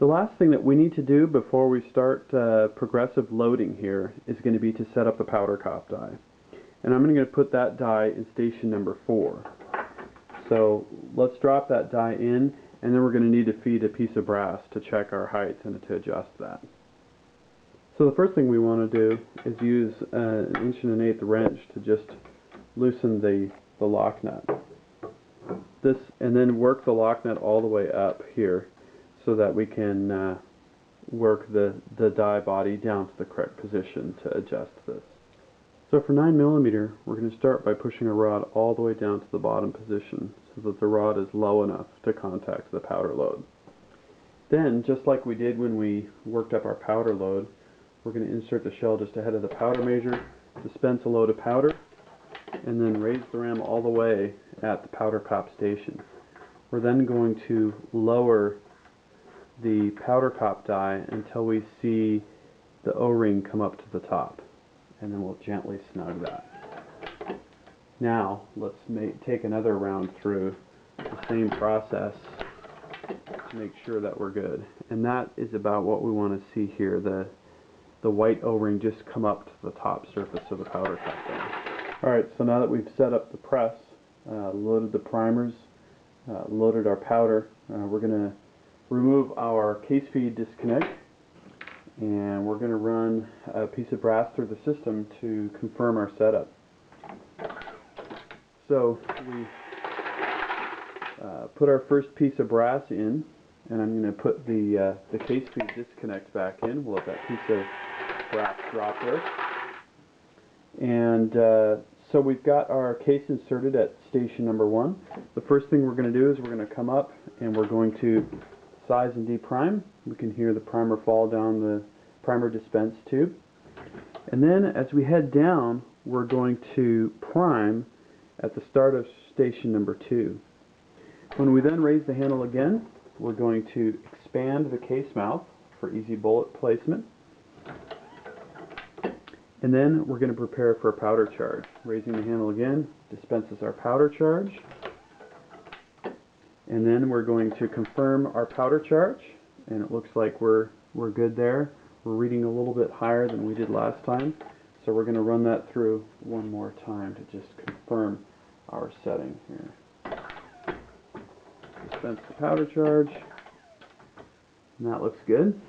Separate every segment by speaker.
Speaker 1: The last thing that we need to do before we start progressive loading here is going to be to set up the powder cop die. And I'm going to put that die in station number 4. So let's drop that die in, and then we're going to need to feed a piece of brass to check our height and to adjust that. So the first thing we want to do is use an 1 1/8" wrench to just loosen the lock nut. And then work the lock nut all the way up here so that we can work the die body down to the correct position to adjust this. So for 9mm, we're going to start by pushing a rod all the way down to the bottom position so that the rod is low enough to contact the powder load. Then, just like we did when we worked up our powder load, we're going to insert the shell just ahead of the powder major, dispense a load of powder, and then raise the ram all the way at the powder cop station. We're then going to lower the powder cop die until we see the O-ring come up to the top, and then we'll gently snug that. Now let's take another round through the same process to make sure that we're good. And that is about what we want to see here, the white O-ring just come up to the top surface of the powder cop die. Alright, so now that we've set up the press, loaded the primers, loaded our powder, we're going to remove our case feed disconnect, and we're going to run a piece of brass through the system to confirm our setup. So we put our first piece of brass in, and I'm going to put the case feed disconnect back in. We'll let that piece of brass drop there. And so we've got our case inserted at station number 1. The first thing we're going to do is we're going to come up and we're going to size and deprime. We can hear the primer fall down the primer dispense tube. And then as we head down, we're going to prime at the start of station number 2. When we then raise the handle again, we're going to expand the case mouth for easy bullet placement. And then we're going to prepare for a powder charge. Raising the handle again dispenses our powder charge. And then we're going to confirm our powder charge, and it looks like we're good there. We're reading a little bit higher than we did last time, so we're going to run that through one more time to just confirm our setting here. Dispense the powder charge, and that looks good.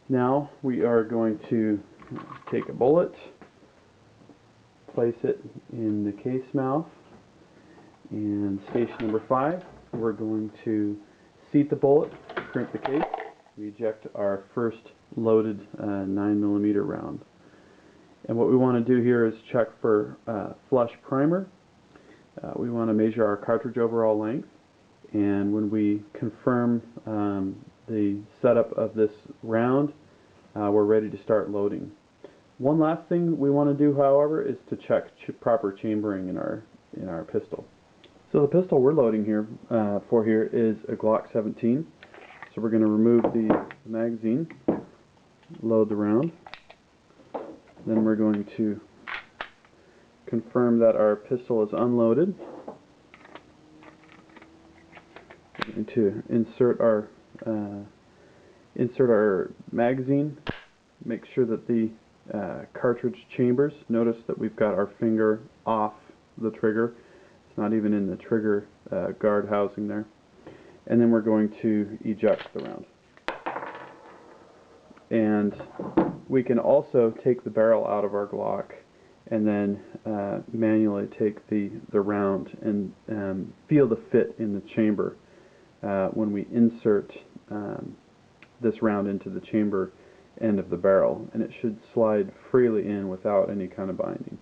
Speaker 1: Now we are going to take a bullet, place it in the case mouth, and station number 5, we're going to seat the bullet, crimp the case. We eject our first loaded 9mm round. And what we want to do here is check for flush primer. We want to measure our cartridge overall length, and when we confirm the setup of this round, we're ready to start loading. One last thing we want to do, however, is to check proper chambering in our pistol. So the pistol we're loading here is a Glock 17. So we're going to remove the magazine, load the round. Then we're going to confirm that our pistol is unloaded. We're going to insert our magazine. Make sure that the cartridge chambers. Notice that we've got our finger off the trigger. It's not even in the trigger guard housing there. And then we're going to eject the round. And we can also take the barrel out of our Glock and then manually take the round and feel the fit in the chamber when we insert this round into the chamber end of the barrel, and it should slide freely in without any kind of binding.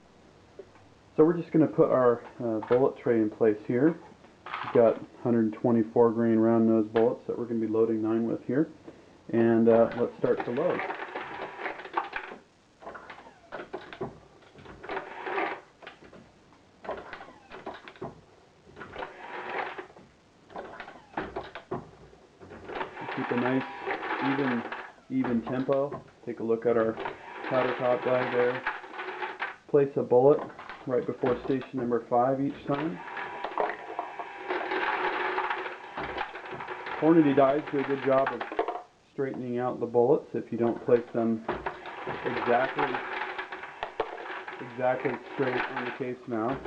Speaker 1: So we're just going to put our bullet tray in place here. We've got 124 grain round nose bullets that we're going to be loading 9 with here, and let's start to load. Keep a nice even tempo. Take a look at our powder top die there. Place a bullet right before station number 5 each time. Hornady dies do a good job of straightening out the bullets if you don't place them exactly straight on the case mouth.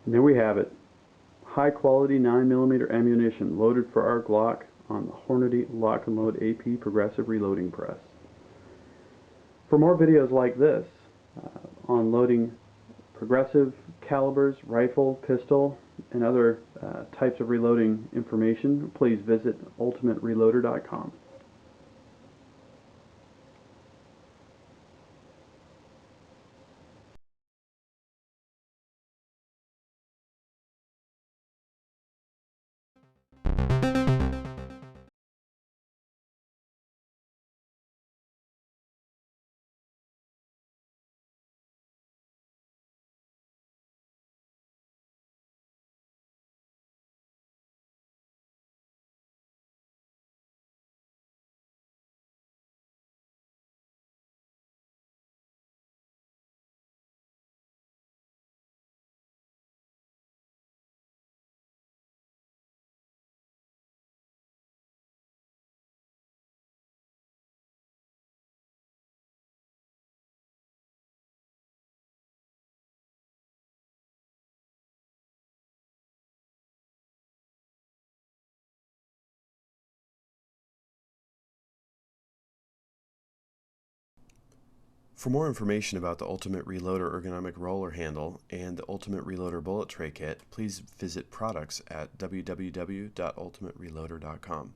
Speaker 1: And there we have it. High quality 9mm ammunition loaded for our Glock on the Hornady LNL-AP progressive reloading press. For more videos like this on loading progressive calibers, rifle, pistol, and other types of reloading information, please visit ultimatereloader.com.
Speaker 2: For more information about the Ultimate Reloader ergonomic roller handle and the Ultimate Reloader bullet tray kit, please visit products at www.ultimatereloader.com.